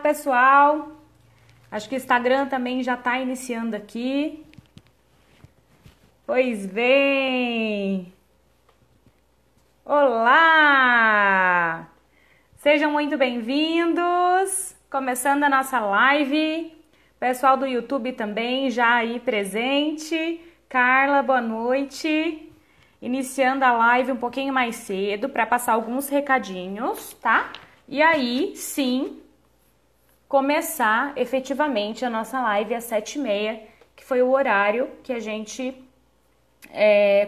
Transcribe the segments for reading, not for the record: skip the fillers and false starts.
pessoal. Acho que o Instagram também já está iniciando aqui. Pois bem. Olá! Sejam muito bem-vindos. Começando a nossa live. Pessoal do YouTube também já aí presente. Carla, boa noite. Iniciando a live um pouquinho mais cedo para passar alguns recadinhos, tá? E aí, sim, começar efetivamente a nossa live às 7h30, que foi o horário que a gente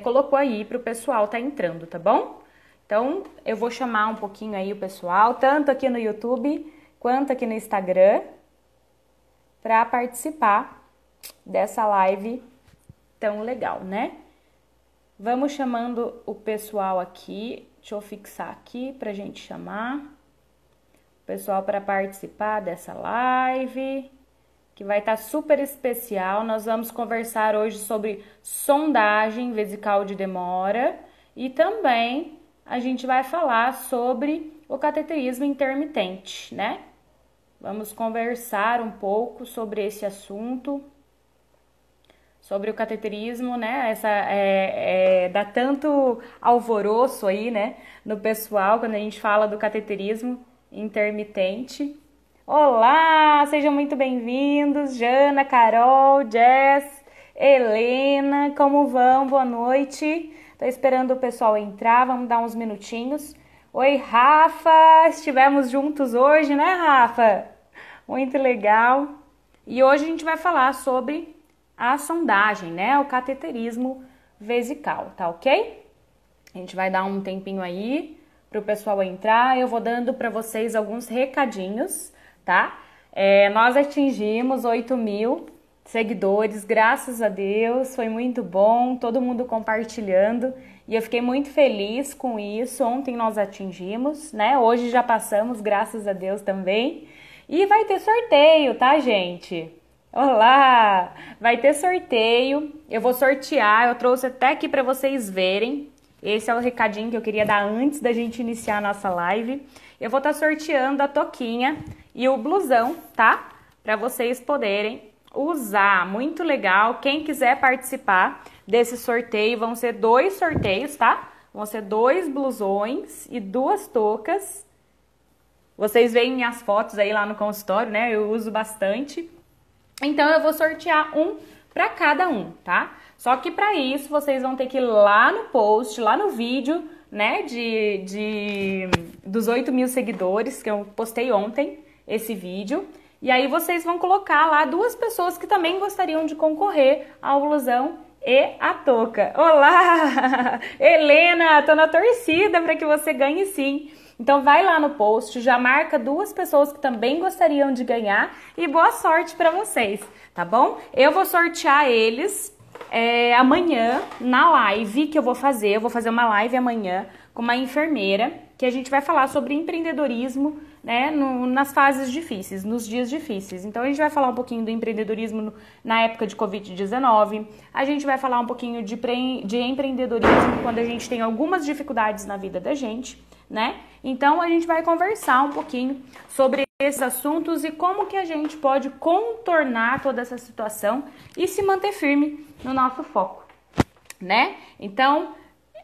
colocou aí para o pessoal tá entrando, tá bom? Então, eu vou chamar um pouquinho aí o pessoal, tanto aqui no YouTube quanto aqui no Instagram, para participar dessa live tão legal, né? Vamos chamando o pessoal aqui, deixa eu fixar aqui pra gente chamar o pessoal para participar dessa live, que vai estar super especial. Nós vamos conversar hoje sobre sondagem vesical de demora e também a gente vai falar sobre o cateterismo intermitente, né? Vamos conversar um pouco sobre esse assunto, sobre o cateterismo, né? Dá tanto alvoroço aí, né, no pessoal quando a gente fala do cateterismo intermitente. Olá, sejam muito bem-vindos, Jana, Carol, Jess, Helena, como vão? Boa noite. Tô esperando o pessoal entrar, vamos dar uns minutinhos. Oi, Rafa, estivemos juntos hoje, né, Rafa? Muito legal. E hoje a gente vai falar sobre a sondagem, né, o cateterismo vesical, tá ok? A gente vai dar um tempinho aí para o pessoal entrar. Eu vou dando para vocês alguns recadinhos, tá? Nós atingimos 8.000 seguidores, graças a Deus, foi muito bom, todo mundo compartilhando e eu fiquei muito feliz com isso. Ontem nós atingimos, né? Hoje já passamos, graças a Deus também. E vai ter sorteio, tá, gente? Olá! Vai ter sorteio, eu vou sortear, eu trouxe até aqui para vocês verem. Esse é o recadinho que eu queria dar antes da gente iniciar a nossa live. Eu vou estar sorteando a toquinha e o blusão, tá? Para vocês poderem usar, muito legal. Quem quiser participar desse sorteio, vão ser 2 sorteios, tá? Vão ser 2 blusões e 2 toucas. Vocês veem minhas fotos aí lá no consultório, né? Eu uso bastante. Então, eu vou sortear um para cada um, tá? Só que para isso, vocês vão ter que ir lá no post, lá no vídeo, né? Dos 8.000 seguidores, que eu postei ontem, esse vídeo. E aí, vocês vão colocar lá 2 pessoas que também gostariam de concorrer ao blusão e a touca. Olá! Helena, tô na torcida para que você ganhe sim. Então vai lá no post, já marca 2 pessoas que também gostariam de ganhar e boa sorte para vocês, tá bom? Eu vou sortear eles amanhã na live que eu vou fazer. Eu vou fazer uma live amanhã com uma enfermeira que a gente vai falar sobre empreendedorismo, né, nas fases difíceis, nos dias difíceis. Então a gente vai falar um pouquinho do empreendedorismo na época de Covid-19, a gente vai falar um pouquinho de empreendedorismo quando a gente tem algumas dificuldades na vida da gente, né? Então a gente vai conversar um pouquinho sobre esses assuntos e como que a gente pode contornar toda essa situação e se manter firme no nosso foco, né? Então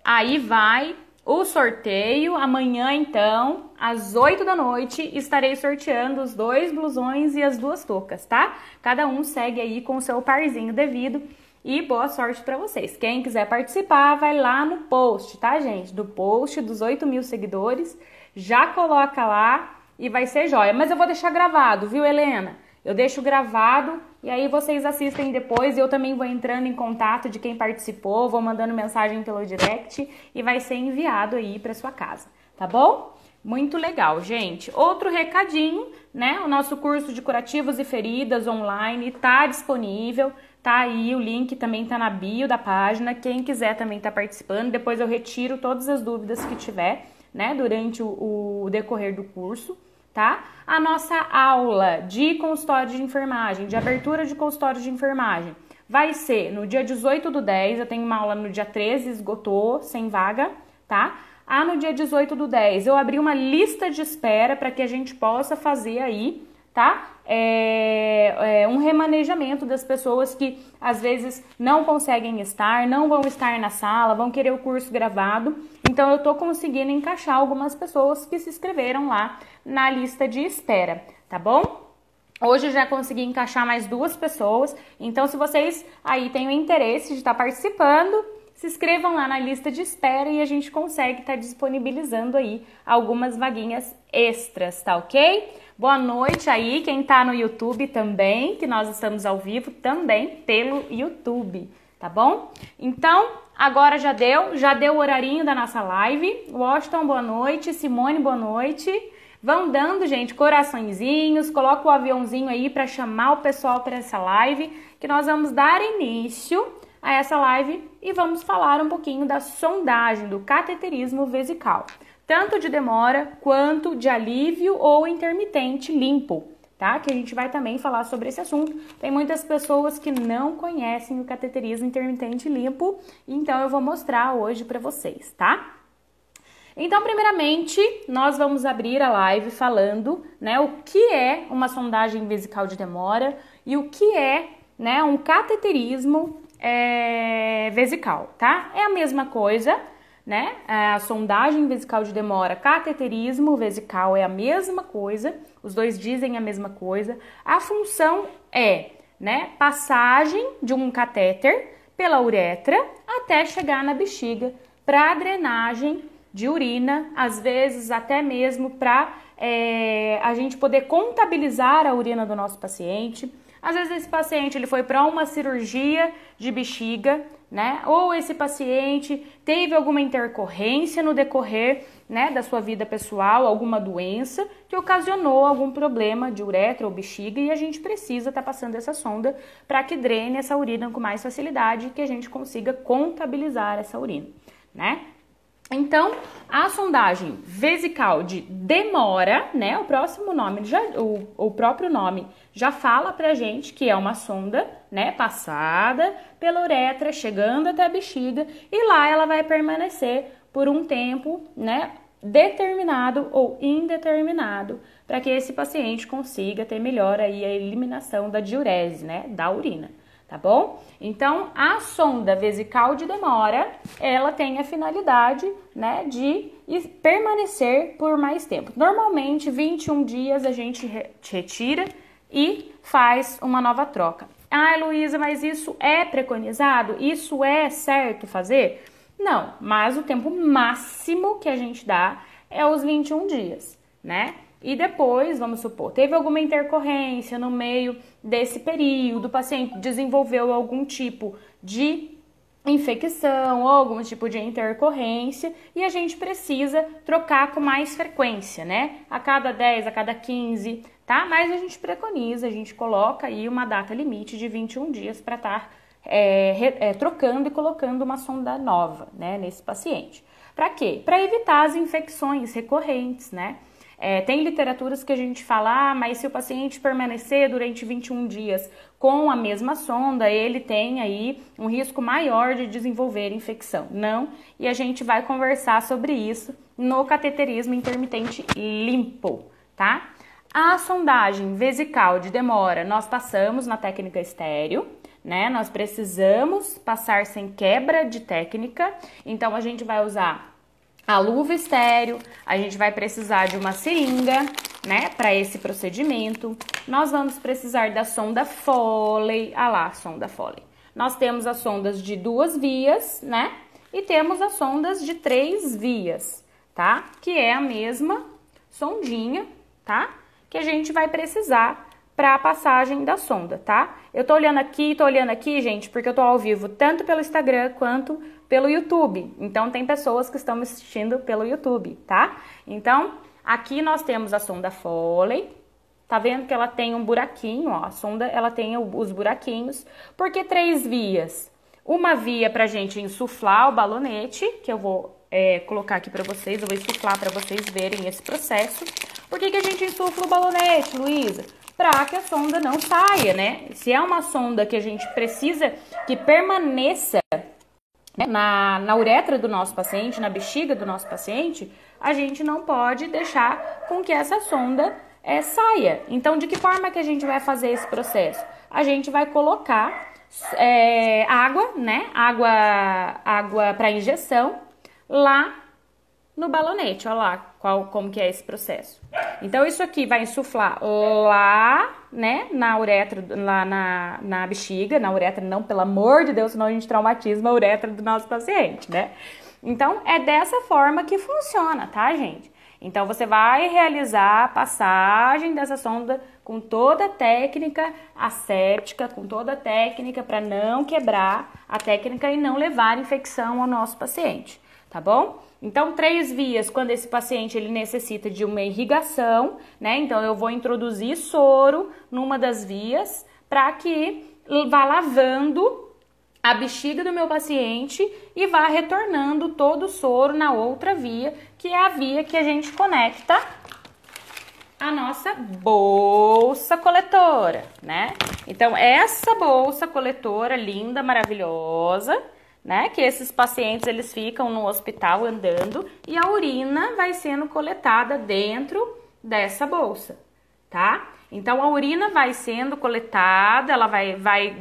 aí vai o sorteio. Amanhã, então, às 8 da noite, estarei sorteando os 2 blusões e as 2 toucas, tá? Cada um segue aí com o seu parzinho devido e boa sorte para vocês. Quem quiser participar, vai lá no post, tá, gente? Do post dos 8.000 seguidores, já coloca lá e vai ser jóia. Mas eu vou deixar gravado, viu, Helena? Eu deixo gravado e aí vocês assistem depois. Eu também vou entrando em contato de quem participou, vou mandando mensagem pelo direct e vai ser enviado aí para sua casa, tá bom? Muito legal, gente. Outro recadinho, né? O nosso curso de curativos e feridas online tá disponível, tá aí, o link também tá na bio da página. Quem quiser também tá participando. Depois eu retiro todas as dúvidas que tiver, né, durante o decorrer do curso. Tá? A nossa aula de consultório de enfermagem, de abertura de consultório de enfermagem, vai ser no dia 18/10, eu tenho uma aula no dia 13, esgotou, sem vaga, tá? No dia 18/10, eu abri uma lista de espera para que a gente possa fazer aí tá? Um remanejamento das pessoas que às vezes não conseguem estar, não vão estar na sala, vão querer o curso gravado. Então eu tô conseguindo encaixar algumas pessoas que se inscreveram lá na lista de espera, tá bom? Hoje eu já consegui encaixar mais 2 pessoas, então se vocês aí têm o interesse de estar participando, se inscrevam lá na lista de espera e a gente consegue estar disponibilizando aí algumas vaguinhas extras, tá ok? Boa noite aí, quem tá no YouTube também, que nós estamos ao vivo também pelo YouTube, tá bom? Então, agora já deu o horarinho da nossa live. Washington, boa noite. Simone, boa noite. Vão dando, gente, coraçõezinhos, coloca o aviãozinho aí para chamar o pessoal para essa live, que nós vamos dar início a essa live e vamos falar um pouquinho da sondagem do cateterismo vesical, tanto de demora quanto de alívio ou intermitente limpo, tá? Que a gente vai também falar sobre esse assunto. Tem muitas pessoas que não conhecem o cateterismo intermitente limpo, então eu vou mostrar hoje para vocês, tá? Então, primeiramente, nós vamos abrir a live falando, né, o que é uma sondagem vesical de demora e o que é, né, um cateterismo vesical, tá? É a mesma coisa, né? A sondagem vesical de demora, cateterismo vesical é a mesma coisa, os dois dizem a mesma coisa. A função é, né, passagem de um catéter pela uretra até chegar na bexiga para drenagem de urina, às vezes até mesmo para a gente poder contabilizar a urina do nosso paciente. Às vezes esse paciente ele foi para uma cirurgia de bexiga, né? Ou esse paciente teve alguma intercorrência no decorrer, né, da sua vida pessoal, alguma doença que ocasionou algum problema de uretra ou bexiga e a gente precisa estar passando essa sonda para que drene essa urina com mais facilidade e que a gente consiga contabilizar essa urina, né? Então, a sondagem vesical de demora, né, o próprio nome já fala pra gente que é uma sonda, né, passada pela uretra, chegando até a bexiga e lá ela vai permanecer por um tempo, né, determinado ou indeterminado, para que esse paciente consiga ter melhor aí a eliminação da diurese, né, da urina. Tá bom? Então, a sonda vesical de demora, ela tem a finalidade, né, de permanecer por mais tempo. Normalmente, 21 dias a gente retira e faz uma nova troca. Ah, Luísa, mas isso é preconizado? Isso é certo fazer? Não, mas o tempo máximo que a gente dá é os 21 dias, né? E depois, vamos supor, teve alguma intercorrência no meio desse período, o paciente desenvolveu algum tipo de infecção ou algum tipo de intercorrência e a gente precisa trocar com mais frequência, né? A cada 10, a cada 15, tá? Mas a gente preconiza, a gente coloca aí uma data limite de 21 dias para estar trocando e colocando uma sonda nova, né, nesse paciente. Para quê? Para evitar as infecções recorrentes, né? Tem literaturas que a gente fala, mas se o paciente permanecer durante 21 dias com a mesma sonda, ele tem aí um risco maior de desenvolver infecção. Não, e a gente vai conversar sobre isso no cateterismo intermitente limpo, tá? A sondagem vesical de demora, nós passamos na técnica estéreo, né? Nós precisamos passar sem quebra de técnica, então a gente vai usar a luva estéreo, a gente vai precisar de uma seringa, né, para esse procedimento. Nós vamos precisar da sonda Foley, sonda Foley. Nós temos as sondas de 2 vias, né, e temos as sondas de 3 vias, tá? Que é a mesma sondinha, tá? Que a gente vai precisar para a passagem da sonda, tá? Eu tô olhando aqui, gente, porque eu tô ao vivo tanto pelo Instagram quanto pelo YouTube. Então, tem pessoas que estão me assistindo pelo YouTube, tá? Então, aqui nós temos a sonda Foley. Tá vendo que ela tem um buraquinho, ó. A sonda, ela tem os buraquinhos. Por que 3 vias? Uma via pra gente insuflar o balonete, que eu vou colocar aqui pra vocês. Eu vou insuflar pra vocês verem esse processo. Por que a gente insufla o balonete, Luísa? Para que a sonda não saia, né? Se é uma sonda que a gente precisa que permaneça, né, na uretra do nosso paciente, na bexiga do nosso paciente, a gente não pode deixar com que essa sonda saia. Então, de que forma que a gente vai fazer esse processo? A gente vai colocar água, né? Água para injeção lá no balonete. Olha lá como que é esse processo. Então, isso aqui vai insuflar lá, né? Na uretra, lá na bexiga. Na uretra não, pelo amor de Deus, senão a gente traumatiza a uretra do nosso paciente, né? Então, é dessa forma que funciona, tá, gente? Então, você vai realizar a passagem dessa sonda com toda a técnica asséptica, com toda a técnica para não quebrar a técnica e não levar infecção ao nosso paciente, tá bom? Então, 3 vias, quando esse paciente ele necessita de uma irrigação, né? Então, eu vou introduzir soro numa das vias para que vá lavando a bexiga do meu paciente e vá retornando todo o soro na outra via, que é a via que a gente conecta a nossa bolsa coletora, né? Então, essa bolsa coletora linda, maravilhosa, né? Que esses pacientes, eles ficam no hospital andando e a urina vai sendo coletada dentro dessa bolsa, tá? Então, a urina vai sendo coletada, ela vai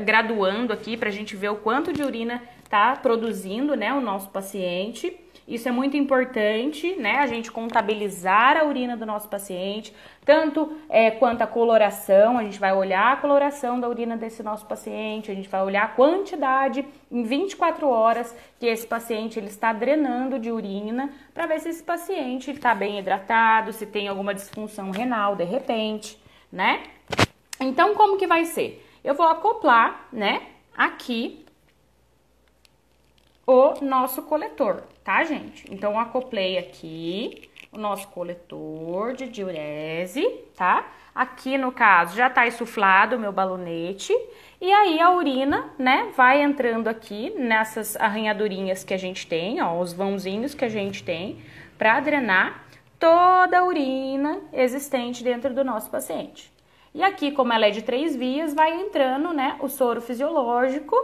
graduando aqui pra gente ver o quanto de urina tá produzindo, né, o nosso paciente. Isso é muito importante, né, a gente contabilizar a urina do nosso paciente, tanto quanto a coloração, a gente vai olhar a coloração da urina desse nosso paciente, a gente vai olhar a quantidade em 24 horas que esse paciente ele está drenando de urina, para ver se esse paciente está bem hidratado, se tem alguma disfunção renal de repente, né? Então, como que vai ser? Eu vou acoplar, né, aqui o nosso coletor, tá, gente? Então, eu acoplei aqui o nosso coletor de diurese, tá? Aqui, no caso, já tá insuflado o meu balonete. E aí, a urina, né, vai entrando aqui nessas arranhadurinhas que a gente tem, ó, os vãozinhos que a gente tem pra drenar toda a urina existente dentro do nosso paciente. E aqui, como ela é de 3 vias, vai entrando, né, o soro fisiológico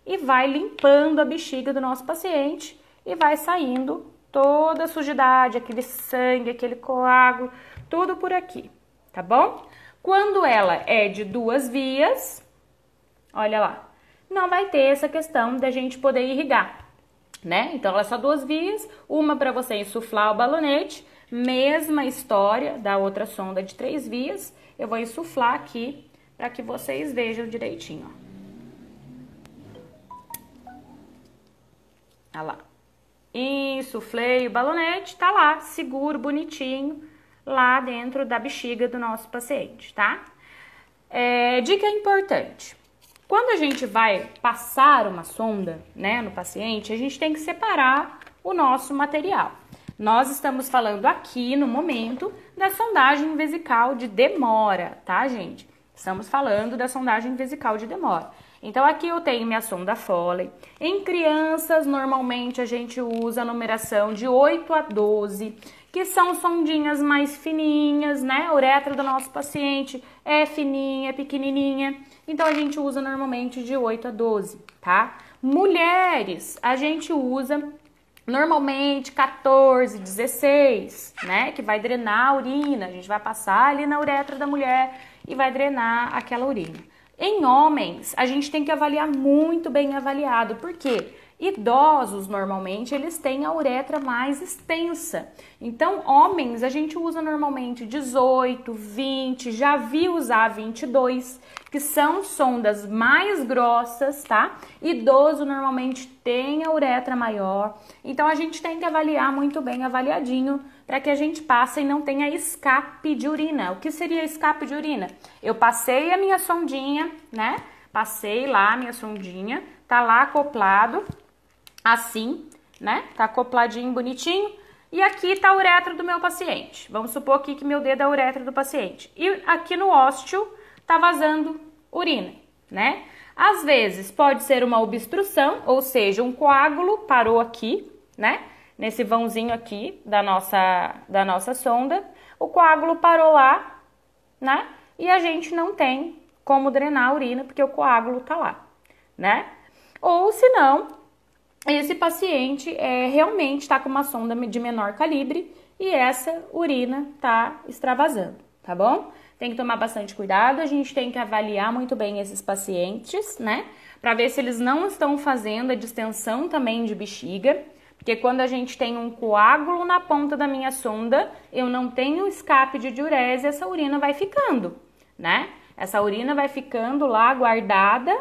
e vai limpando a bexiga do nosso paciente e vai saindo toda a sujidade, aquele sangue, aquele coágulo, tudo por aqui, tá bom? Quando ela é de 2 vias, olha lá, não vai ter essa questão da gente poder irrigar, né? Então, ela é só 2 vias, uma para você insuflar o balonete, mesma história da outra sonda de 3 vias, eu vou insuflar aqui para que vocês vejam direitinho, ó. Olha lá. Insuflei o balonete, tá lá, seguro, bonitinho, lá dentro da bexiga do nosso paciente, tá? Dica importante. Quando a gente vai passar uma sonda, né, no paciente, a gente tem que separar o nosso material. Nós estamos falando aqui, no momento, da sondagem vesical de demora, tá, gente? Estamos falando da sondagem vesical de demora. Então, aqui eu tenho minha sonda Foley. Em crianças, normalmente, a gente usa a numeração de 8 a 12, que são sondinhas mais fininhas, né? A uretra do nosso paciente é fininha, é pequenininha. Então, a gente usa normalmente de 8 a 12, tá? Mulheres, a gente usa normalmente 14, 16, né? Que vai drenar a urina. A gente vai passar ali na uretra da mulher e vai drenar aquela urina. Em homens, a gente tem que avaliar muito bem avaliado, porque idosos, normalmente, eles têm a uretra mais extensa. Então, homens, a gente usa normalmente 18, 20, já vi usar 22, que são sondas mais grossas, tá? Idoso, normalmente, tem a uretra maior. Então, a gente tem que avaliar muito bem avaliadinho para que a gente passe e não tenha escape de urina. O que seria escape de urina? Eu passei a minha sondinha, né? Passei lá a minha sondinha, tá lá acoplado, assim, né? Tá acopladinho, bonitinho. E aqui tá a uretra do meu paciente. Vamos supor aqui que meu dedo é a uretra do paciente. E aqui no ósteo tá vazando urina, né? Às vezes pode ser uma obstrução, ou seja, um coágulo parou aqui, né? Nesse vãozinho aqui da nossa sonda, o coágulo parou lá, né? E a gente não tem como drenar a urina, porque o coágulo tá lá, né? Ou se não, esse paciente realmente está com uma sonda de menor calibre e essa urina tá extravasando, tá bom? Tem que tomar bastante cuidado, a gente tem que avaliar muito bem esses pacientes, né? Para ver se eles não estão fazendo a distensão também de bexiga, porque quando a gente tem um coágulo na ponta da minha sonda, eu não tenho escape de diurese, essa urina vai ficando, né? Essa urina vai ficando lá guardada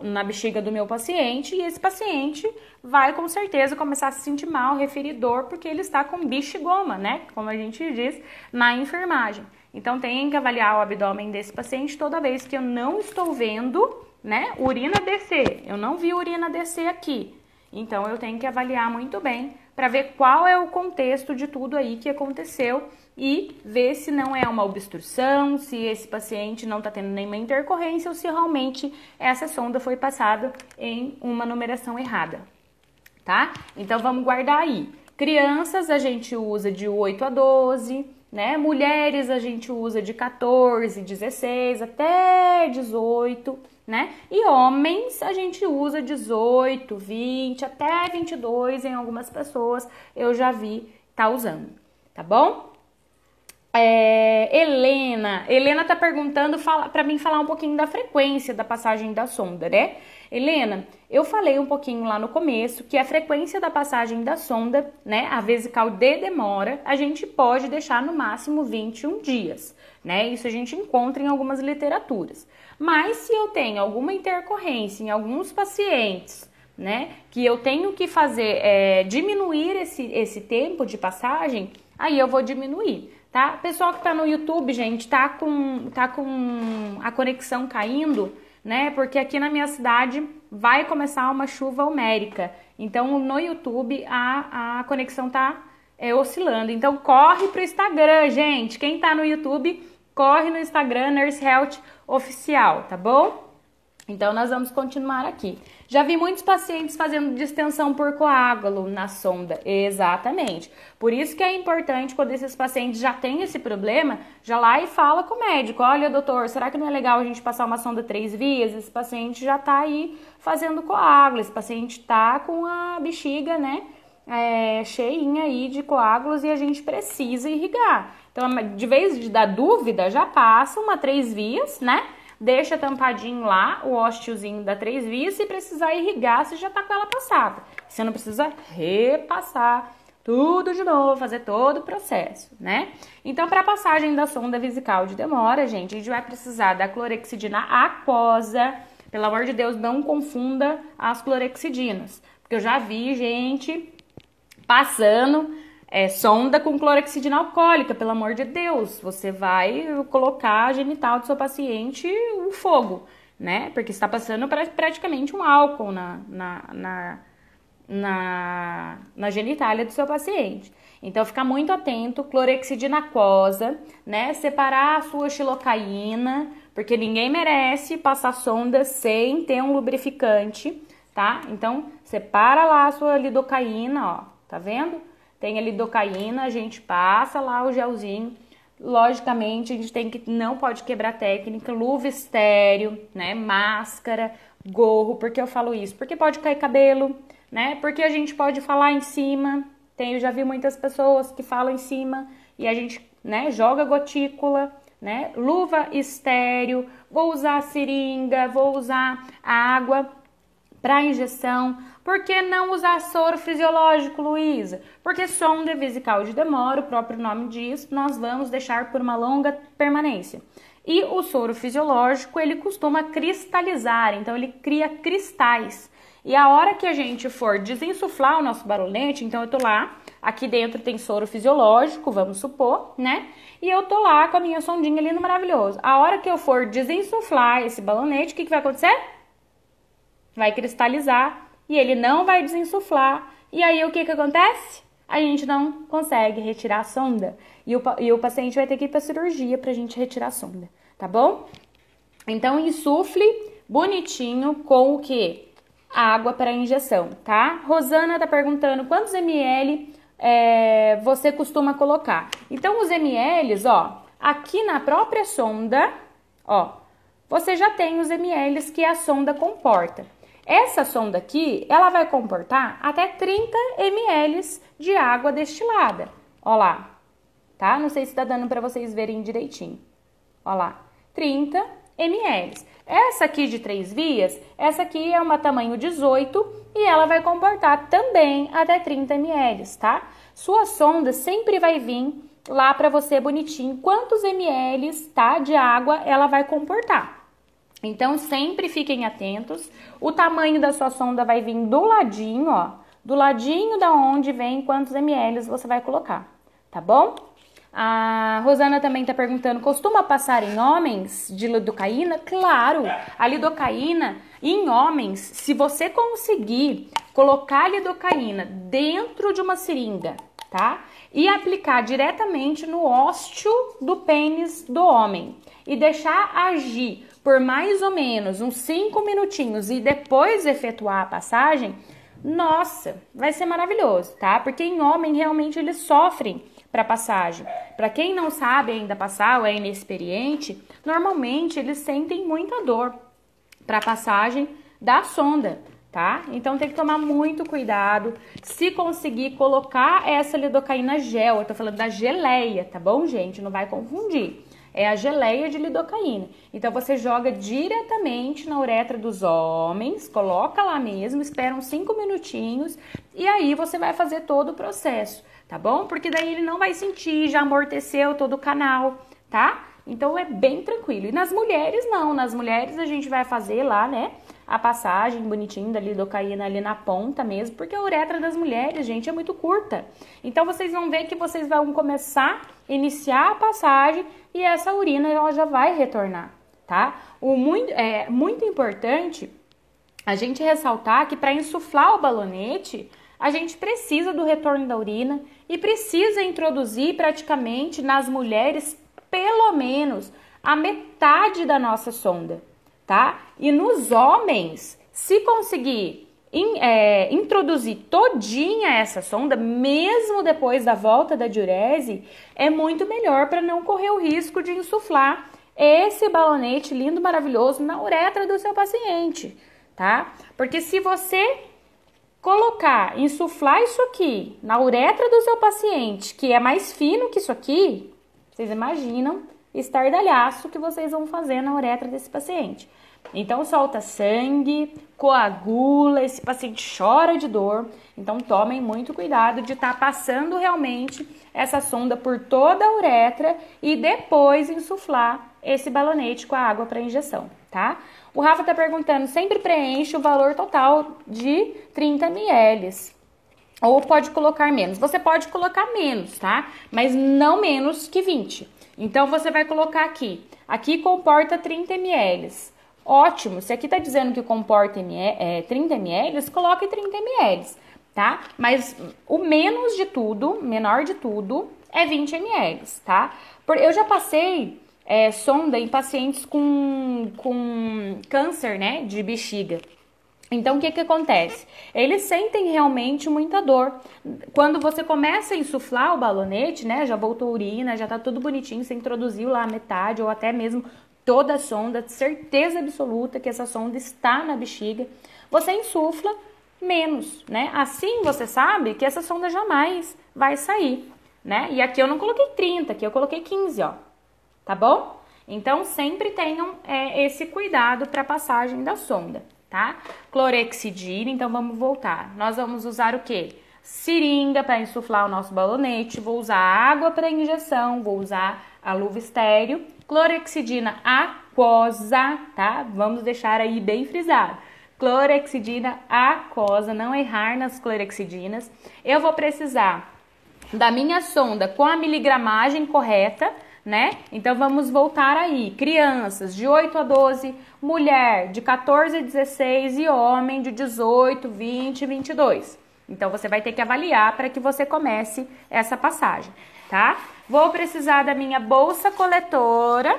na bexiga do meu paciente e esse paciente vai com certeza começar a se sentir mal, referidor, porque ele está com bexigoma, né? Como a gente diz na enfermagem. Então tem que avaliar o abdômen desse paciente toda vez que eu não estou vendo, né, urina descer. Eu não vi urina descer aqui. Então eu tenho que avaliar muito bem para ver qual é o contexto de tudo aí que aconteceu e ver se não é uma obstrução, se esse paciente não está tendo nenhuma intercorrência ou se realmente essa sonda foi passada em uma numeração errada, tá? Então vamos guardar aí. Crianças a gente usa de 8 a 12, né? Mulheres a gente usa de 14, 16 até 18, né? E homens a gente usa 18, 20 até 22 em algumas pessoas eu já vi tá usando, tá bom? Helena tá perguntando para mim falar um pouquinho da frequência da passagem da sonda, né? Helena, eu falei um pouquinho lá no começo que a frequência da passagem da sonda, né, a vesical de demora, a gente pode deixar no máximo 21 dias, né? Isso a gente encontra em algumas literaturas. Mas se eu tenho alguma intercorrência em alguns pacientes, né, que eu tenho que fazer diminuir esse tempo de passagem, aí eu vou diminuir. Tá? Pessoal que tá no YouTube, gente, tá com a conexão caindo, né? Porque aqui na minha cidade vai começar uma chuva homérica. Então, no YouTube, a conexão tá oscilando. Então, corre pro Instagram, gente. Quem tá no YouTube, corre no Instagram, Nurse Health Oficial, tá bom? Então, nós vamos continuar aqui. Já vi muitos pacientes fazendo distensão por coágulo na sonda. Exatamente. Por isso que é importante, quando esses pacientes já têm esse problema, já lá e fala com o médico. Olha, doutor, será que não é legal a gente passar uma sonda 3 vias? Esse paciente já tá aí fazendo coágulo. Esse paciente tá com a bexiga, né, cheinha aí de coágulos e a gente precisa irrigar. Então, de vez de dar dúvida, já passa uma 3 vias, né? Deixa tampadinho lá o ósteozinho da 3 vias, se precisar irrigar, você já tá com ela passada. Você não precisa repassar tudo de novo, fazer todo o processo, né? Então, para a passagem da sonda vesical de demora, gente, a gente vai precisar da clorexidina aquosa. Pelo amor de Deus, não confunda as clorexidinas, porque eu já vi gente passando sonda com clorexidina alcoólica, pelo amor de Deus, você vai colocar a genital do seu paciente o fogo, né? Porque está passando praticamente um álcool na genitália do seu paciente. Então, fica muito atento, clorexidina aquosa, né? Separar a sua xilocaína, porque ninguém merece passar sonda sem ter um lubrificante, tá? Então, separa lá a sua lidocaína, ó, tá vendo? Tem a lidocaína, a gente passa lá o gelzinho. Logicamente, a gente não pode quebrar técnica, luva estéreo, né? Máscara, gorro. Por que eu falo isso? Porque pode cair cabelo, né? Porque a gente pode falar em cima. Eu já vi muitas pessoas que falam em cima e a gente, né, joga gotícula, né? Luva estéreo, vou usar seringa, vou usar água para injeção. Por que não usar soro fisiológico, Luísa? Porque sonda vesical de demora, o próprio nome diz, nós vamos deixar por uma longa permanência. E o soro fisiológico, ele costuma cristalizar, então ele cria cristais. E a hora que a gente for desinsuflar o nosso balonete, então eu tô lá, aqui dentro tem soro fisiológico, vamos supor, né? E eu tô lá com a minha sondinha lindo, maravilhoso. A hora que eu for desinsuflar esse balonete, o que vai acontecer? Vai cristalizar. E ele não vai desinsuflar. E aí, o que acontece? A gente não consegue retirar a sonda. E o paciente vai ter que ir para cirurgia pra gente retirar a sonda, tá bom? Então, insufle bonitinho com o quê? Água para injeção, tá? Rosana tá perguntando quantos ml você costuma colocar. Então, os ml, ó, aqui na própria sonda, ó, você já tem os ml que a sonda comporta. Essa sonda aqui, ela vai comportar até 30 ml de água destilada. Ó lá, tá? Não sei se tá dando para vocês verem direitinho. Ó lá, 30 ml. Essa aqui de 3 vias, essa aqui é uma tamanho 18 e ela vai comportar também até 30 ml, tá? Sua sonda sempre vai vir lá para você bonitinho quantos ml, tá, de água ela vai comportar. Então, sempre fiquem atentos. O tamanho da sua sonda vai vir do ladinho, ó, do ladinho da onde vem quantos ml você vai colocar, tá bom? A Rosana também está perguntando, costuma passar em homens de lidocaína? Claro, a lidocaína em homens, se você conseguir colocar a lidocaína dentro de uma seringa, tá? E aplicar diretamente no ósteo do pênis do homem e deixar agir por mais ou menos uns 5 minutinhos e depois efetuar a passagem, nossa, vai ser maravilhoso, tá? Porque em homem realmente eles sofrem para passagem. Para quem não sabe ainda passar ou é inexperiente, normalmente eles sentem muita dor para passagem da sonda, tá? Então tem que tomar muito cuidado. Se conseguir colocar essa lidocaína gel, eu tô falando da geleia, tá bom, gente? Não vai confundir. É a geleia de lidocaína. Então você joga diretamente na uretra dos homens, coloca lá mesmo, espera uns 5 minutinhos e aí você vai fazer todo o processo, tá bom? Porque daí ele não vai sentir, já amorteceu todo o canal, tá? Então é bem tranquilo. E nas mulheres não, nas mulheres a gente vai fazer lá, né, a passagem bonitinho da lidocaína ali na ponta mesmo, porque a uretra das mulheres, gente, é muito curta. Então vocês vão ver que vocês vão começar, iniciar a passagem e essa urina ela já vai retornar, tá? É muito importante a gente ressaltar que para insuflar o balonete, a gente precisa do retorno da urina e precisa introduzir praticamente nas mulheres pelo menos a metade da nossa sonda, tá? E nos homens, se conseguir introduzir todinha essa sonda, mesmo depois da volta da diurese, é muito melhor para não correr o risco de insuflar esse balonete lindo, maravilhoso na uretra do seu paciente, tá? Porque se você colocar, insuflar isso aqui na uretra do seu paciente, que é mais fino que isso aqui, vocês imaginam o estardalhaço que vocês vão fazer na uretra desse paciente. Então solta sangue, coagula, esse paciente chora de dor. Então tomem muito cuidado de estar passando realmente essa sonda por toda a uretra e depois insuflar esse balonete com a água para injeção, tá? O Rafa tá perguntando, sempre preenche o valor total de 30 ml. Ou pode colocar menos. Você pode colocar menos, tá? Mas não menos que 20. Então você vai colocar aqui. Aqui comporta 30 ml. Ótimo, se aqui tá dizendo que comporta 30 ml, coloque 30 ml, tá? Mas o menos de tudo, menor de tudo, é 20 ml, tá? Eu já passei sonda em pacientes com câncer, né, de bexiga. Então, o que acontece? Eles sentem realmente muita dor. Quando você começa a insuflar o balonete, né, já voltou a urina, já tá tudo bonitinho, você introduziu lá a metade ou até mesmo toda a sonda, certeza absoluta que essa sonda está na bexiga, você insufla menos, né? Assim você sabe que essa sonda jamais vai sair, né? E aqui eu não coloquei 30, aqui eu coloquei 15, ó, tá bom? Então sempre tenham esse cuidado para a passagem da sonda, tá? Clorexidina, então vamos voltar. Nós vamos usar o quê? Seringa para insuflar o nosso balonete, vou usar água para injeção, vou usar a luva estéreo, clorexidina aquosa, tá? Vamos deixar aí bem frisado. Clorexidina aquosa, não errar nas clorexidinas. Eu vou precisar da minha sonda com a miligramagem correta, né? Então vamos voltar aí. Crianças de 8 a 12, mulher de 14 a 16 e homem de 18, 20 e 22. Então você vai ter que avaliar para que você comece essa passagem, tá? Vou precisar da minha bolsa coletora,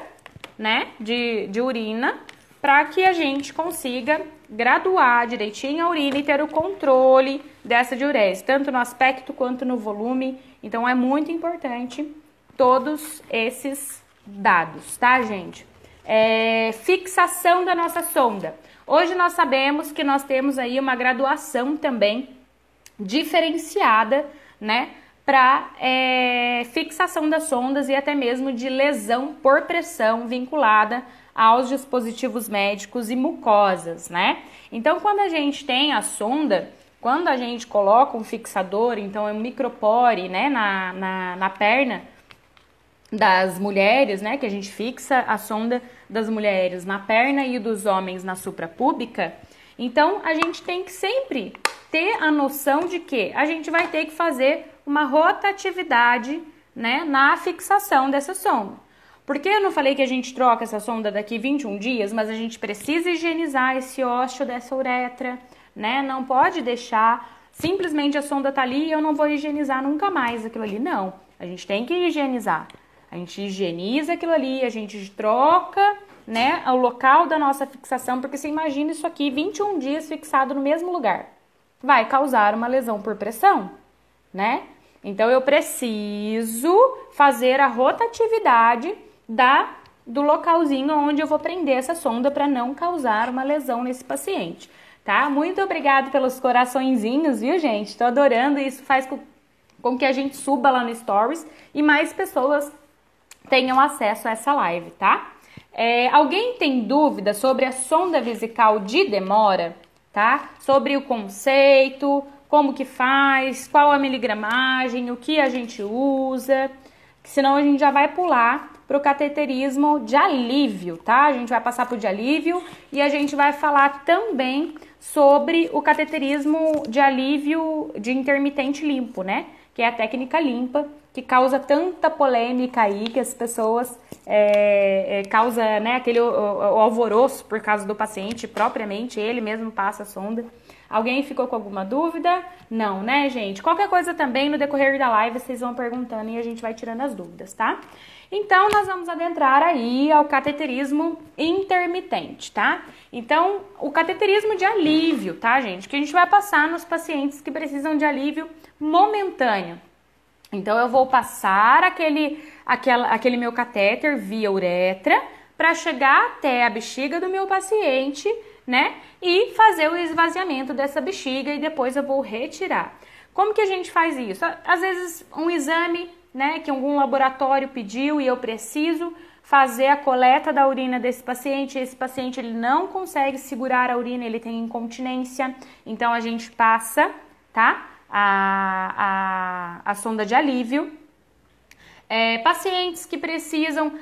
né, de urina, para que a gente consiga graduar direitinho a urina e ter o controle dessa diurese, tanto no aspecto quanto no volume. Então é muito importante todos esses dados, tá, gente? Fixação da nossa sonda. Hoje nós sabemos que nós temos aí uma graduação também diferenciada, né, para fixação das sondas e até mesmo de lesão por pressão vinculada aos dispositivos médicos e mucosas, né? Então, quando a gente tem a sonda, quando a gente coloca um fixador, então é um micropore, né, na perna das mulheres, né, que a gente fixa a sonda das mulheres na perna e dos homens na suprapúbica, então a gente tem que sempre ter a noção de que a gente vai ter que fazer uma rotatividade, né, na fixação dessa sonda. Porque eu não falei que a gente troca essa sonda daqui 21 dias, mas a gente precisa higienizar esse ósseo dessa uretra, né? Não pode deixar simplesmente a sonda tá ali e eu não vou higienizar nunca mais aquilo ali. Não, a gente tem que higienizar. A gente higieniza aquilo ali, a gente troca, né, o local da nossa fixação, porque você imagina isso aqui 21 dias fixado no mesmo lugar. Vai causar uma lesão por pressão, né? Então eu preciso fazer a rotatividade do localzinho onde eu vou prender essa sonda para não causar uma lesão nesse paciente, tá? Muito obrigado pelos coraçõezinhos, viu, gente? Tô adorando, isso faz com que a gente suba lá no Stories e mais pessoas tenham acesso a essa live, tá? Alguém tem dúvida sobre a sonda vesical de demora, tá? Sobre o conceito, como que faz, qual a miligramagem, o que a gente usa, senão a gente já vai pular para o cateterismo de alívio, tá? A gente vai passar por de alívio e a gente vai falar também sobre o cateterismo de alívio de intermitente limpo, né? Que é a técnica limpa, que causa tanta polêmica aí, que as pessoas causa, né, aquele o alvoroço por causa do paciente, propriamente ele mesmo passa a sonda. Alguém ficou com alguma dúvida? Não, né, gente? Qualquer coisa também no decorrer da live vocês vão perguntando e a gente vai tirando as dúvidas, tá? Então, nós vamos adentrar aí ao cateterismo intermitente, tá? Então, o cateterismo de alívio, tá, gente? Que a gente vai passar nos pacientes que precisam de alívio momentâneo. Então, eu vou passar aquele meu catéter via uretra para chegar até a bexiga do meu paciente, né? E fazer o esvaziamento dessa bexiga e depois eu vou retirar. Como que a gente faz isso? Às vezes, um exame, né, que algum laboratório pediu e eu preciso fazer a coleta da urina desse paciente. Esse paciente ele não consegue segurar a urina, ele tem incontinência, então a gente passa, tá, a sonda de alívio. Pacientes que precisam,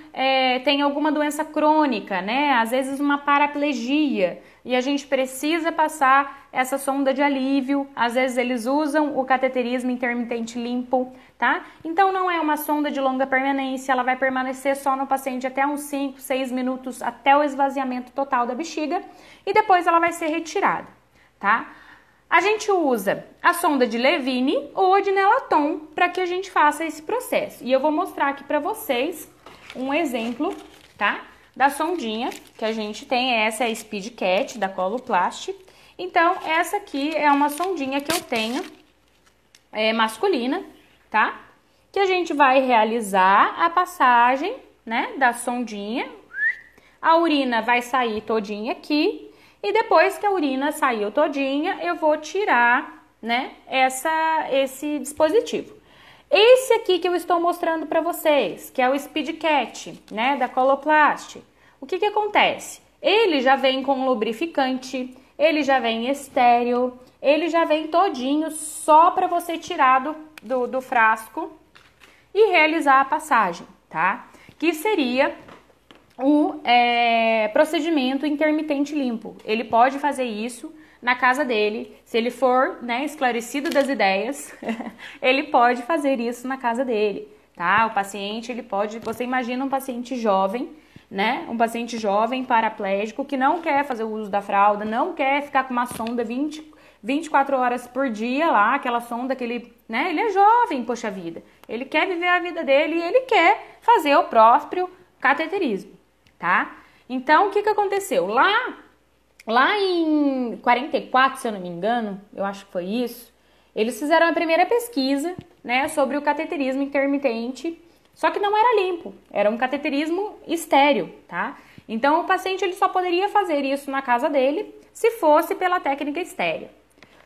tem alguma doença crônica, né, às vezes uma paraplegia, e a gente precisa passar essa sonda de alívio, às vezes eles usam o cateterismo intermitente limpo, tá? Então não é uma sonda de longa permanência, ela vai permanecer só no paciente até uns 5, 6 minutos, até o esvaziamento total da bexiga, e depois ela vai ser retirada, tá? A gente usa a sonda de Levine ou de Nelaton para que a gente faça esse processo. E eu vou mostrar aqui para vocês um exemplo, tá? Da sondinha que a gente tem. Essa é a SpeedCat da Coloplast. Então, essa aqui é uma sondinha que eu tenho masculina, tá? Que a gente vai realizar a passagem, né, da sondinha. A urina vai sair todinha aqui. E depois que a urina saiu todinha, eu vou tirar, né, esse dispositivo. Esse aqui que eu estou mostrando para vocês, que é o SpeedCat, né, da Coloplast. O que acontece? Ele já vem com lubrificante, ele já vem estéril, ele já vem todinho só para você tirar do frasco e realizar a passagem, tá? Que seria o procedimento intermitente limpo. Ele pode fazer isso na casa dele, se ele for, né, esclarecido das ideias, ele pode fazer isso na casa dele, tá? O paciente, ele pode, você imagina um paciente jovem, né, um paciente jovem paraplégico que não quer fazer o uso da fralda, não quer ficar com uma sonda 24 horas por dia lá, aquela sonda que ele, né, ele é jovem, poxa vida, ele quer viver a vida dele e ele quer fazer o próprio cateterismo, tá? Então, o que aconteceu? Lá em 44, se eu não me engano, eu acho que foi isso, eles fizeram a primeira pesquisa, né, sobre o cateterismo intermitente, só que não era limpo, era um cateterismo estéril, tá? Então, o paciente ele só poderia fazer isso na casa dele se fosse pela técnica estéril.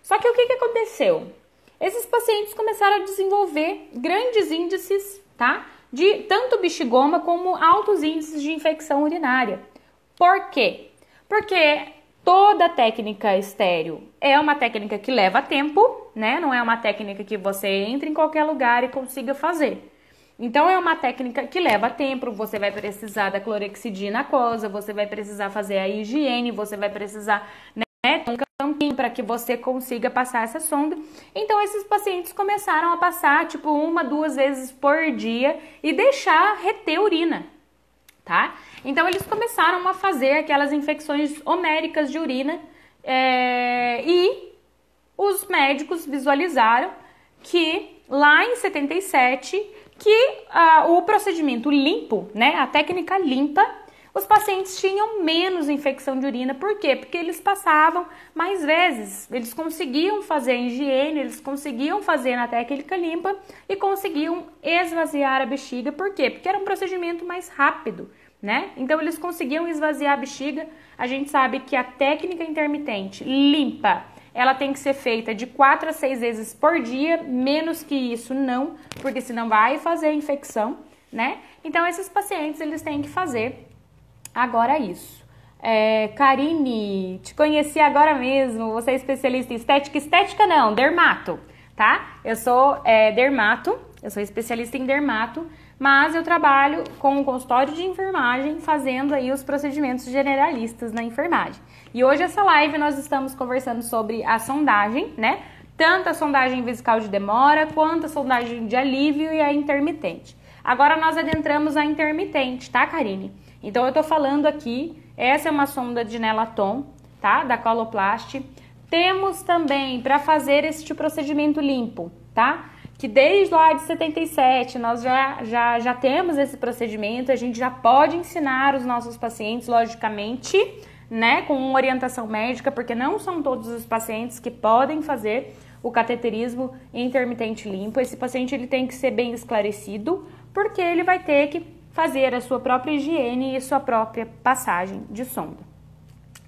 Só que o que aconteceu? esses pacientes começaram a desenvolver grandes índices, tá? De tanto bexigoma como altos índices de infecção urinária. Por quê? Porque toda técnica estéril é uma técnica que leva tempo, né? Não é uma técnica que você entra em qualquer lugar e consiga fazer. Então, é uma técnica que leva tempo, você vai precisar da clorexidina aquosa, você vai precisar fazer a higiene, você vai precisar, né, um campinho para que você consiga passar essa sonda. Então, esses pacientes começaram a passar, tipo, 1, 2 vezes por dia e deixar reter urina, tá? Então, eles começaram a fazer aquelas infecções homéricas de urina e os médicos visualizaram que lá em 77, que o procedimento limpo, né, a técnica limpa, os pacientes tinham menos infecção de urina. Por quê? Porque eles passavam mais vezes, eles conseguiam fazer a higiene, eles conseguiam fazer na técnica limpa e conseguiam esvaziar a bexiga. Por quê? Porque era um procedimento mais rápido, né? Então eles conseguiam esvaziar a bexiga. A gente sabe que a técnica intermitente limpa, ela tem que ser feita de 4 a 6 vezes por dia, menos que isso não, porque senão vai fazer infecção, né? Então, esses pacientes, eles têm que fazer agora isso. Karine, te conheci agora mesmo, você é especialista em estética? Estética não, dermato, tá? Eu sou dermato, eu sou especialista em dermato, mas eu trabalho com um consultório de enfermagem, fazendo aí os procedimentos generalistas na enfermagem. E hoje essa live nós estamos conversando sobre a sondagem, né? Tanto a sondagem vesical de demora, quanto a sondagem de alívio e a intermitente. Agora nós adentramos a intermitente, tá, Karine? Então eu tô falando aqui, essa é uma sonda de Nelaton, tá? Da Coloplast. Temos também para fazer este procedimento limpo, tá? Que desde lá de 77 nós já temos esse procedimento, a gente já pode ensinar os nossos pacientes, logicamente, né, com orientação médica, porque não são todos os pacientes que podem fazer o cateterismo intermitente limpo. Esse paciente ele tem que ser bem esclarecido, porque ele vai ter que fazer a sua própria higiene e sua própria passagem de sonda,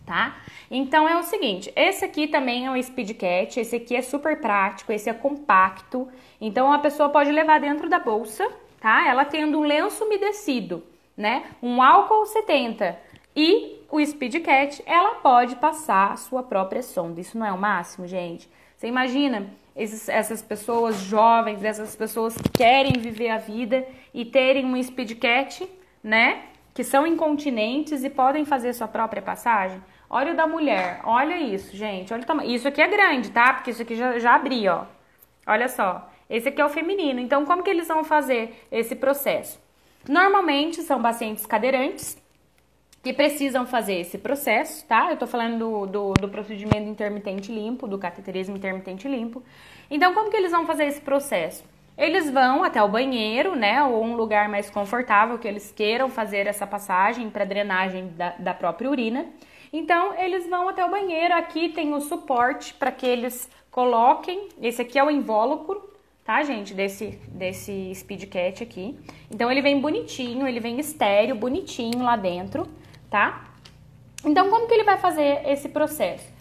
tá? Então é o seguinte, esse aqui também é um SpeedCat, esse aqui é super prático, esse é compacto, então a pessoa pode levar dentro da bolsa, tá? Ela tendo um lenço umedecido, né? Um álcool 70 e o SpeedCat, ela pode passar a sua própria sonda. Isso não é o máximo, gente? Você imagina essas pessoas jovens, essas pessoas que querem viver a vida e terem um SpeedCat, né? Que são incontinentes e podem fazer sua própria passagem? Olha o da mulher, olha isso, gente, olha o tamanho. Isso aqui é grande, tá? Porque isso aqui já abri, ó. Olha só, esse aqui é o feminino. Então, como que eles vão fazer esse processo? Normalmente, são pacientes cadeirantes que precisam fazer esse processo, tá? Eu tô falando do procedimento intermitente limpo, do cateterismo intermitente limpo. Então, como que eles vão fazer esse processo? Eles vão até o banheiro, né, ou um lugar mais confortável que eles queiram fazer essa passagem para drenagem da própria urina. Então, eles vão até o banheiro, aqui tem o suporte para que eles coloquem, esse aqui é o invólucro, tá, gente, desse SpeedCat aqui. Então, ele vem bonitinho, ele vem estéreo, bonitinho lá dentro, tá? Então, como que ele vai fazer esse processo?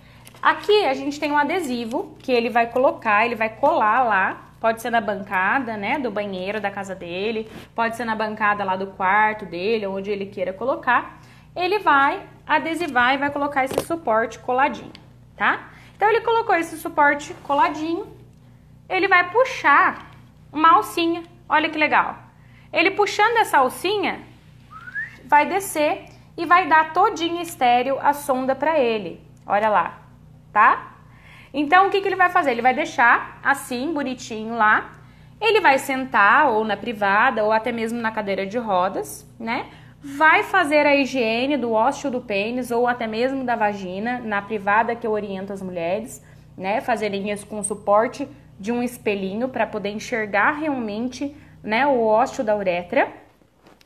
Aqui, a gente tem um adesivo que ele vai colocar, ele vai colar lá, pode ser na bancada, né, do banheiro da casa dele, pode ser na bancada lá do quarto dele, onde ele queira colocar. Ele vai adesivar e vai colocar esse suporte coladinho, tá? Então, ele colocou esse suporte coladinho, ele vai puxar uma alcinha, olha que legal. Ele puxando essa alcinha, vai descer e vai dar todinha estéreo a sonda para ele, olha lá, tá? Então, o que ele vai fazer? Ele vai deixar assim, bonitinho lá, ele vai sentar ou na privada ou até mesmo na cadeira de rodas, né? Vai fazer a higiene do ósseo do pênis ou até mesmo da vagina, na privada que eu oriento as mulheres, né? Fazer linhas com suporte de um espelhinho para poder enxergar realmente, né, o ósseo da uretra.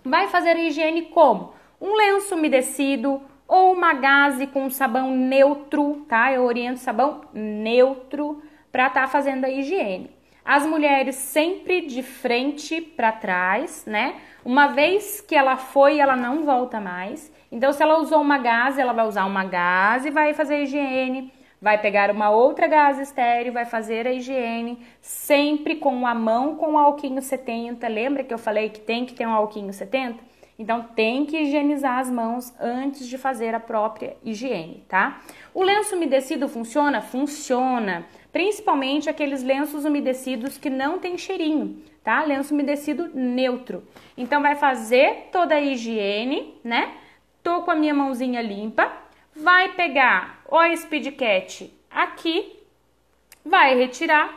Vai fazer a higiene como? Um lenço umedecido ou uma gaze com sabão neutro, tá? Eu oriento sabão neutro para estar fazendo a higiene. As mulheres sempre de frente para trás, né? Uma vez que ela foi, ela não volta mais. Então, se ela usou uma gaze, ela vai usar uma gaze e vai fazer a higiene. vai pegar uma outra gasa estéril, vai fazer a higiene, sempre com a mão com o alquinho 70. Lembra que eu falei que tem que ter um alquinho 70? Então, tem que higienizar as mãos antes de fazer a própria higiene, tá? O lenço umedecido funciona? Funciona. Principalmente aqueles lenços umedecidos que não tem cheirinho, tá? Lenço umedecido neutro. Então, vai fazer toda a higiene, né? Tô com a minha mãozinha limpa. Vai pegar o SpeedCat aqui, vai retirar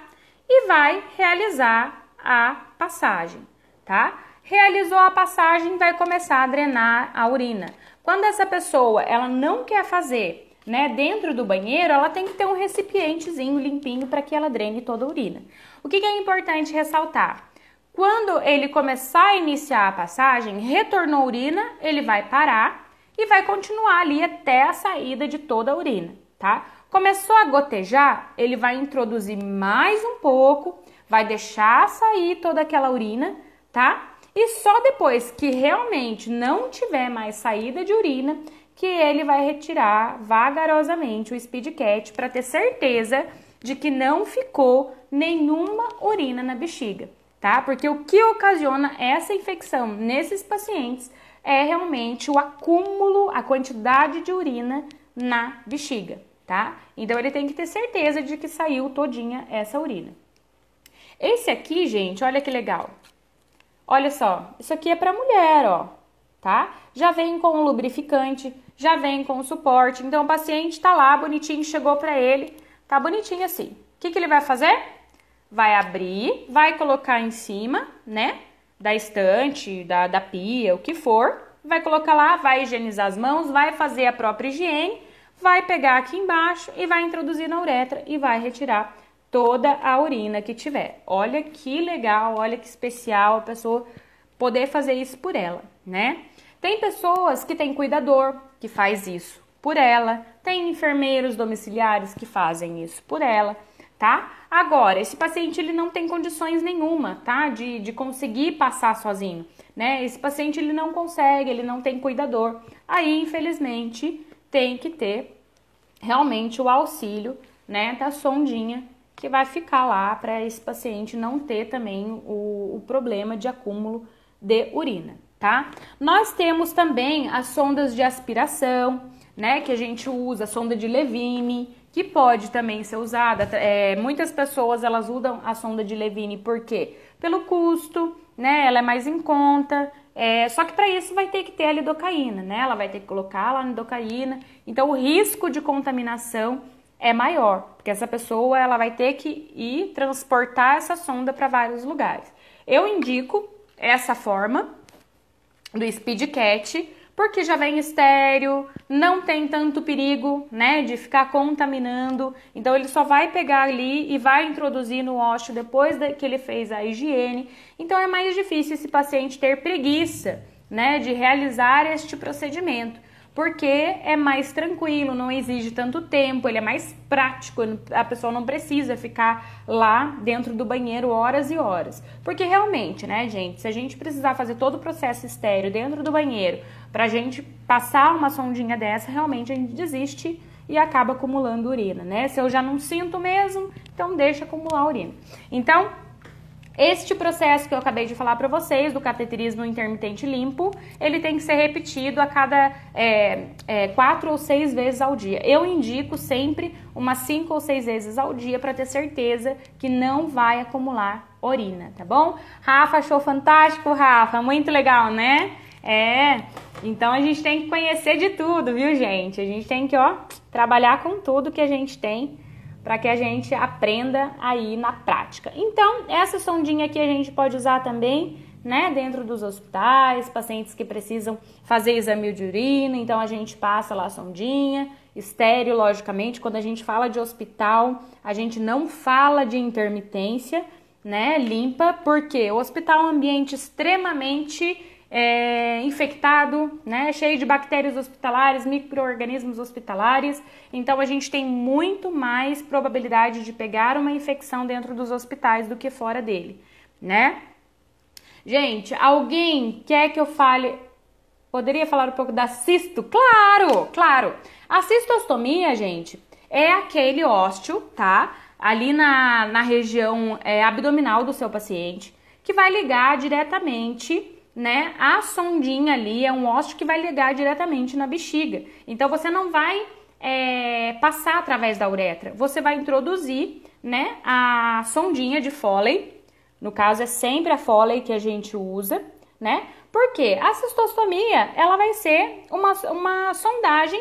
e vai realizar a passagem, tá? Realizou a passagem, vai começar a drenar a urina. Quando essa pessoa, ela não quer fazer, né, dentro do banheiro, ela tem que ter um recipientezinho limpinho para que ela drene toda a urina. O que é importante ressaltar? Quando ele começar a iniciar a passagem, retornou a urina, ele vai parar e vai continuar ali até a saída de toda a urina, tá? Começou a gotejar, ele vai introduzir mais um pouco, vai deixar sair toda aquela urina, tá? E só depois que realmente não tiver mais saída de urina, que ele vai retirar vagarosamente o SpeedCat para ter certeza de que não ficou nenhuma urina na bexiga, tá? Porque o que ocasiona essa infecção nesses pacientes é realmente o acúmulo, a quantidade de urina na bexiga, tá? Então, ele tem que ter certeza de que saiu todinha essa urina. Esse aqui, gente, olha que legal. Olha só, isso aqui é para mulher, ó, tá? Já vem com o lubrificante, já vem com o suporte. Então, o paciente tá lá, bonitinho, chegou para ele, tá bonitinho assim. O que ele vai fazer? Vai abrir, vai colocar em cima, né? Da estante, da pia, o que for, vai colocar lá, vai higienizar as mãos, vai fazer a própria higiene, vai pegar aqui embaixo e vai introduzir na uretra e vai retirar toda a urina que tiver. Olha que legal, olha que especial a pessoa poder fazer isso por ela, né? Tem pessoas que têm cuidador que faz isso por ela, tem enfermeiros domiciliares que fazem isso por ela, tá? Agora, esse paciente ele não tem condições nenhuma, tá? De conseguir passar sozinho, né? Esse paciente ele não consegue, ele não tem cuidador. Aí, infelizmente, tem que ter realmente o auxílio, né, da sondinha que vai ficar lá para esse paciente não ter também o problema de acúmulo de urina, tá? Nós temos também as sondas de aspiração, né, que a gente usa, a sonda de Levine, que pode também ser usada. Muitas pessoas elas usam a sonda de Levine por quê? Pelo custo, né? Ela é mais em conta. Só que para isso vai ter que ter a lidocaína, né? Ela vai ter que colocar lá a lidocaína. Então o risco de contaminação é maior, porque essa pessoa ela vai ter que ir transportar essa sonda para vários lugares. Eu indico essa forma do SpeedCat, porque já vem estéreo, não tem tanto perigo, né, de ficar contaminando. Então, ele só vai pegar ali e vai introduzir no ósseo depois que ele fez a higiene. Então, é mais difícil esse paciente ter preguiça, né, de realizar este procedimento, porque é mais tranquilo, não exige tanto tempo, ele é mais prático, a pessoa não precisa ficar lá dentro do banheiro horas e horas. Porque realmente, né, gente, se a gente precisar fazer todo o processo estéreo dentro do banheiro pra gente passar uma sondinha dessa, realmente a gente desiste e acaba acumulando urina, né? Se eu já não sinto mesmo, então deixa acumular urina. Então, este processo que eu acabei de falar para vocês, do cateterismo intermitente limpo, ele tem que ser repetido a cada 4 ou 6 vezes ao dia. Eu indico sempre umas 5 ou 6 vezes ao dia para ter certeza que não vai acumular urina, tá bom? Rafa achou fantástico, Rafa, muito legal, né? Então a gente tem que conhecer de tudo, viu, gente? A gente tem que, trabalhar com tudo que a gente tem para que a gente aprenda aí na prática. Então, essa sondinha aqui a gente pode usar também, né, dentro dos hospitais, pacientes que precisam fazer exame de urina, então a gente passa lá a sondinha, estéreo, logicamente. Quando a gente fala de hospital, a gente não fala de intermitência, né, limpa, porque o hospital é um ambiente extremamente infectado, né, cheio de bactérias hospitalares, micro-organismos hospitalares, então a gente tem muito mais probabilidade de pegar uma infecção dentro dos hospitais do que fora dele, né? Gente, alguém quer que eu fale, poderia falar um pouco da cisto? Claro, claro! A cistostomia, gente, é aquele ósteo, tá? Ali na região abdominal do seu paciente, que vai ligar diretamente, né? A sondinha ali é um ósteo que vai ligar diretamente na bexiga. Então, você não vai passar através da uretra, você vai introduzir, né, a sondinha de Foley. No caso, é sempre a Foley que a gente usa, né? Porque a cistostomia, ela vai ser uma sondagem,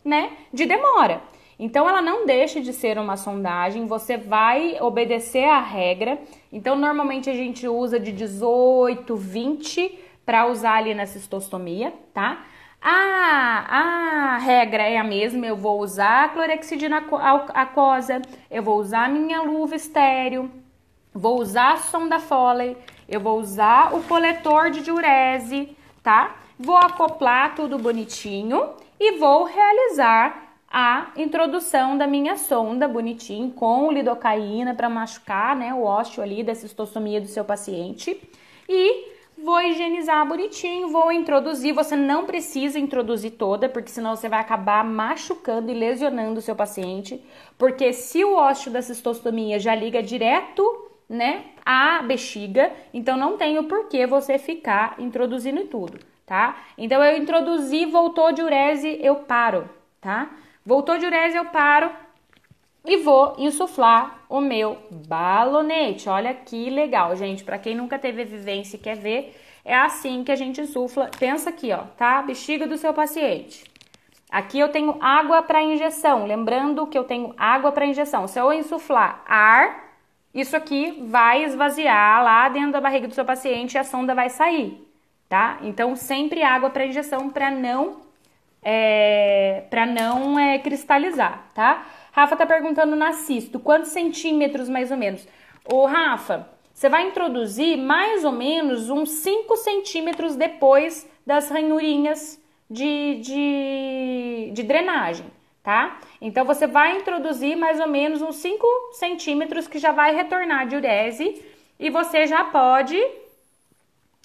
né, de demora. Então, ela não deixa de ser uma sondagem, você vai obedecer à regra. Então, normalmente a gente usa de 18, 20 para usar ali na cistostomia, tá? A regra é a mesma, eu vou usar a clorexidina aquosa, eu vou usar a minha luva estéreo, vou usar a sonda Foley, eu vou usar o coletor de diurese, tá? Vou acoplar tudo bonitinho e vou realizar a introdução da minha sonda bonitinho com lidocaína para machucar, né, o ósseo ali da cistostomia do seu paciente. E vou higienizar bonitinho, vou introduzir. Você não precisa introduzir toda, porque senão você vai acabar machucando e lesionando o seu paciente. Porque se o ósseo da cistostomia já liga direto, né, à bexiga, então não tem o porquê você ficar introduzindo tudo, tá? Então eu introduzi, voltou diurese, eu paro, tá? Voltou diurese, eu paro e vou insuflar o meu balonete. Olha que legal, gente. Para quem nunca teve vivência e quer ver, é assim que a gente insufla. Pensa aqui, ó, tá? Bexiga do seu paciente. Aqui eu tenho água para injeção. Lembrando que eu tenho água para injeção. Se eu insuflar ar, isso aqui vai esvaziar lá dentro da barriga do seu paciente e a sonda vai sair, tá? Então, sempre água para injeção para não cristalizar, tá? Rafa tá perguntando na cisto, quantos centímetros mais ou menos? Ô, Rafa, você vai introduzir mais ou menos uns 5 centímetros depois das ranhurinhas de drenagem, tá? Então, você vai introduzir mais ou menos uns 5 centímetros que já vai retornar a diurese e você já pode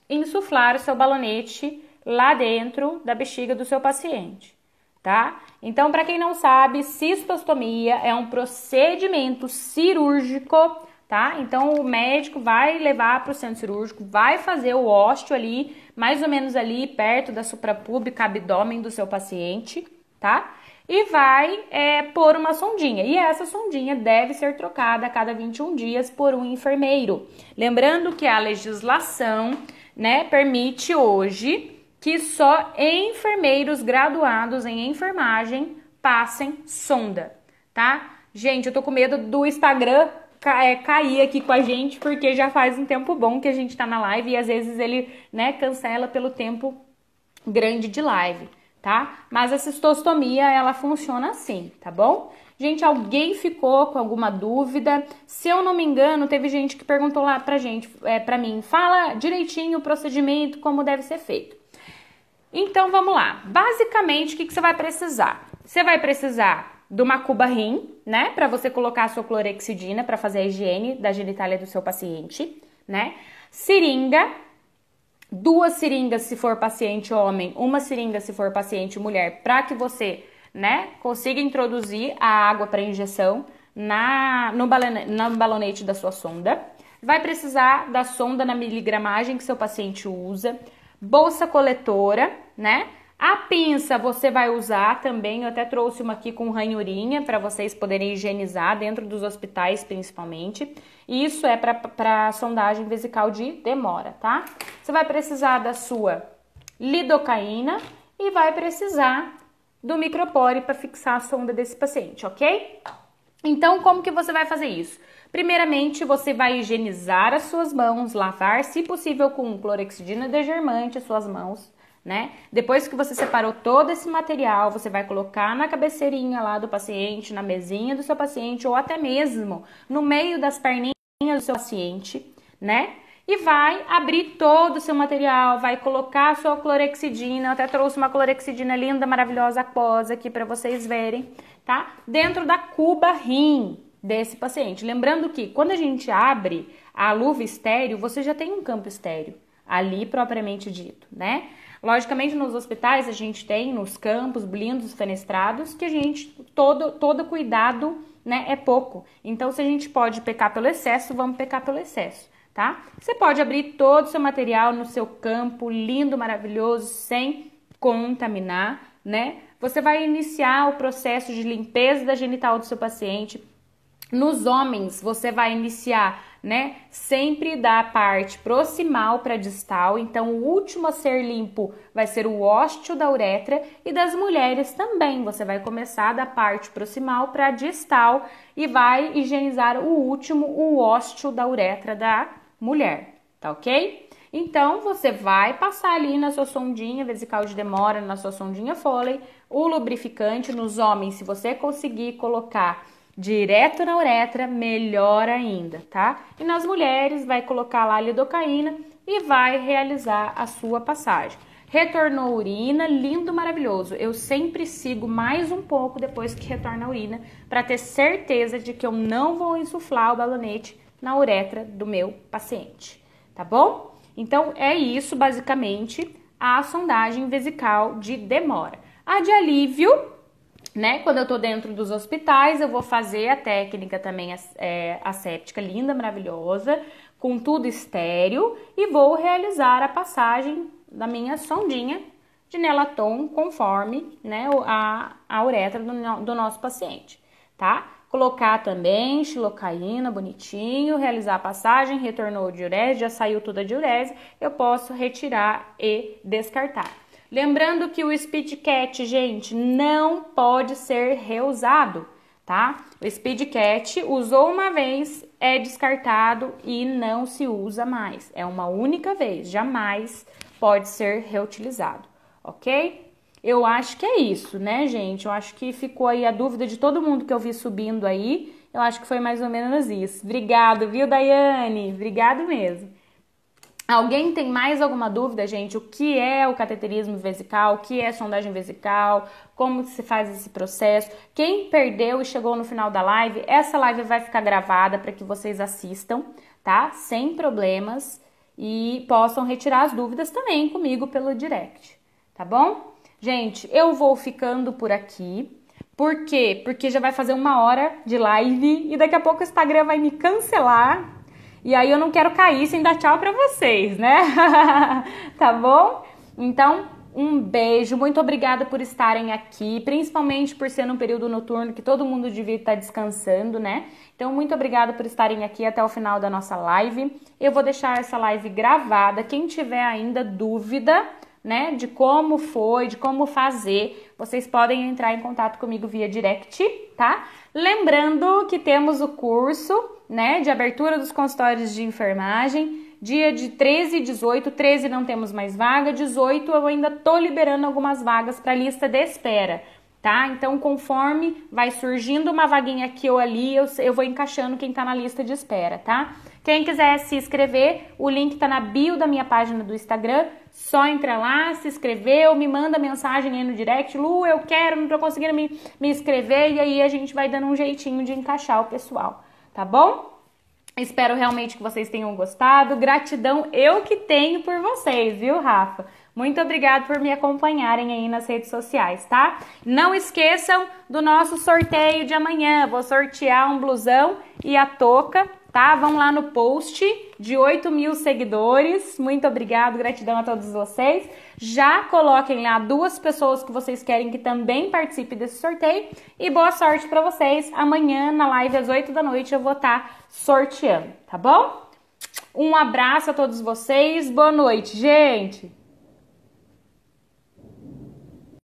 insuflar o seu balonete lá dentro da bexiga do seu paciente, tá? Então, para quem não sabe, cistostomia é um procedimento cirúrgico, tá? Então, o médico vai levar para o centro cirúrgico, vai fazer o ósteo ali, mais ou menos ali perto da suprapúbica, abdômen do seu paciente, tá? E vai pôr uma sondinha. E essa sondinha deve ser trocada a cada 21 dias por um enfermeiro. Lembrando que a legislação, né, permite hoje que só enfermeiros graduados em enfermagem passem sonda, tá? Gente, eu tô com medo do Instagram cair aqui com a gente, porque já faz um tempo bom que a gente tá na live e às vezes ele, né, cancela pelo tempo grande de live, tá? Mas a cistostomia, ela funciona assim, tá bom? Gente, alguém ficou com alguma dúvida? Se eu não me engano, teve gente que perguntou lá pra gente, pra mim, fala direitinho o procedimento, como deve ser feito. Então, vamos lá. Basicamente, o que você vai precisar? Você vai precisar de uma cuba rim, né? Para você colocar a sua clorexidina para fazer a higiene da genitália do seu paciente, né? Seringa, 2 seringas se for paciente homem, 1 seringa se for paciente mulher, para que você, né, consiga introduzir a água para injeção no balonete da sua sonda. Vai precisar da sonda na miligramagem que seu paciente usa. Bolsa coletora, né? A pinça você vai usar também, eu até trouxe uma aqui com ranhurinha para vocês poderem higienizar dentro dos hospitais principalmente. E isso é para sondagem vesical de demora, tá? Você vai precisar da sua lidocaína e vai precisar do micropore para fixar a sonda desse paciente, ok? Então, como que você vai fazer isso? Primeiramente, você vai higienizar as suas mãos, lavar, se possível, com clorexidina degermante as suas mãos, né? Depois que você separou todo esse material, você vai colocar na cabeceirinha lá do paciente, na mesinha do seu paciente, ou até mesmo no meio das perninhas do seu paciente, né? E vai abrir todo o seu material, vai colocar a sua clorexidina. Eu até trouxe uma clorexidina linda, maravilhosa, aquosa aqui para vocês verem, tá? Dentro da cuba rim desse paciente. Lembrando que quando a gente abre a luva estéreo, você já tem um campo estéreo. ali propriamente dito, né? Logicamente, nos hospitais a gente tem, nos campos, blindos, fenestrados, que a gente, todo cuidado, né, é pouco. Então, se a gente pode pecar pelo excesso, vamos pecar pelo excesso, tá? Você pode abrir todo o seu material no seu campo, lindo, maravilhoso, sem contaminar, né? Você vai iniciar o processo de limpeza da genital do seu paciente. Nos homens, você vai iniciar, né, sempre da parte proximal para distal, então o último a ser limpo vai ser o ósteo da uretra, e das mulheres também, você vai começar da parte proximal para distal e vai higienizar o último, o ósteo da uretra da mulher, tá ok? Então, você vai passar ali na sua sondinha vesical de demora, na sua sondinha Foley, o lubrificante. Nos homens, se você conseguir colocar direto na uretra, melhor ainda, tá? E nas mulheres, vai colocar lá a lidocaína e vai realizar a sua passagem. Retornou a urina, lindo, maravilhoso. Eu sempre sigo mais um pouco depois que retorna a urina, para ter certeza de que eu não vou insuflar o balonete na uretra do meu paciente, tá bom? Então, é isso, basicamente, a sondagem vesical de demora. A de alívio, né? Quando eu tô dentro dos hospitais, eu vou fazer a técnica também asséptica, linda, maravilhosa, com tudo estéril, e vou realizar a passagem da minha sondinha de Nelaton conforme, né, a uretra do nosso paciente, tá? Colocar também xilocaína bonitinho, realizar a passagem, retornou a diurese, já saiu toda a diurese, eu posso retirar e descartar. Lembrando que o SpeedCat, gente, não pode ser reusado, tá? O SpeedCat usou uma vez, é descartado e não se usa mais. É uma única vez, jamais pode ser reutilizado, ok? Eu acho que é isso, né, gente? Eu acho que ficou aí a dúvida de todo mundo que eu vi subindo aí. Eu acho que foi mais ou menos isso. Obrigado, viu, Daiane? Obrigado mesmo. Alguém tem mais alguma dúvida, gente? O que é o cateterismo vesical? O que é sondagem vesical? Como se faz esse processo? Quem perdeu e chegou no final da live, essa live vai ficar gravada para que vocês assistam, tá? Sem problemas, e possam retirar as dúvidas também comigo pelo direct, tá bom? Gente, eu vou ficando por aqui. Por quê? Porque já vai fazer 1 hora de live e daqui a pouco o Instagram vai me cancelar. E aí eu não quero cair sem dar tchau pra vocês, né? Tá bom? Então, um beijo. Muito obrigada por estarem aqui, principalmente por ser num período noturno que todo mundo devia estar descansando, né? Então, muito obrigada por estarem aqui até o final da nossa live. Eu vou deixar essa live gravada. Quem tiver ainda dúvida, né, de como foi, de como fazer, vocês podem entrar em contato comigo via direct, tá? Lembrando que temos o curso, né, de abertura dos consultórios de enfermagem, dia de 13 e 18, 13 não temos mais vaga, 18 eu ainda tô liberando algumas vagas para lista de espera, tá? Então, conforme vai surgindo uma vaguinha aqui ou ali, eu vou encaixando quem tá na lista de espera, tá? Quem quiser se inscrever, o link tá na bio da minha página do Instagram, só entra lá, se inscrever ou me manda mensagem aí no direct, Lu, eu quero, não tô conseguindo me inscrever, e aí a gente vai dando um jeitinho de encaixar o pessoal, tá bom? Espero realmente que vocês tenham gostado, gratidão eu que tenho por vocês, viu, Rafa? Muito obrigada por me acompanharem aí nas redes sociais, tá? Não esqueçam do nosso sorteio de amanhã, vou sortear um blusão e a touca, tá? Vão lá no post de 8.000 seguidores. Muito obrigado, gratidão a todos vocês. Já coloquem lá 2 pessoas que vocês querem que também participe desse sorteio. E boa sorte para vocês. Amanhã, na live às 8 da noite, eu vou estar sorteando, tá bom? Um abraço a todos vocês. Boa noite, gente!